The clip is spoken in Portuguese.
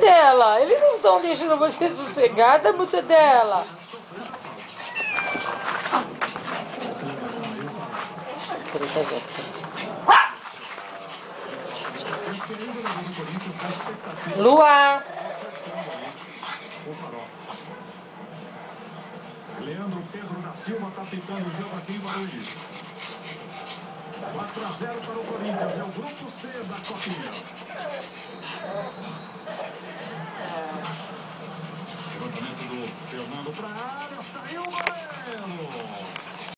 Dela, eles não estão deixando você sossegada, muda dela. Lua. Leandro Pedro da Silva está ficando o jogo aqui em Barueri. 4-0 para o Corinthians, é o grupo C da Copinha.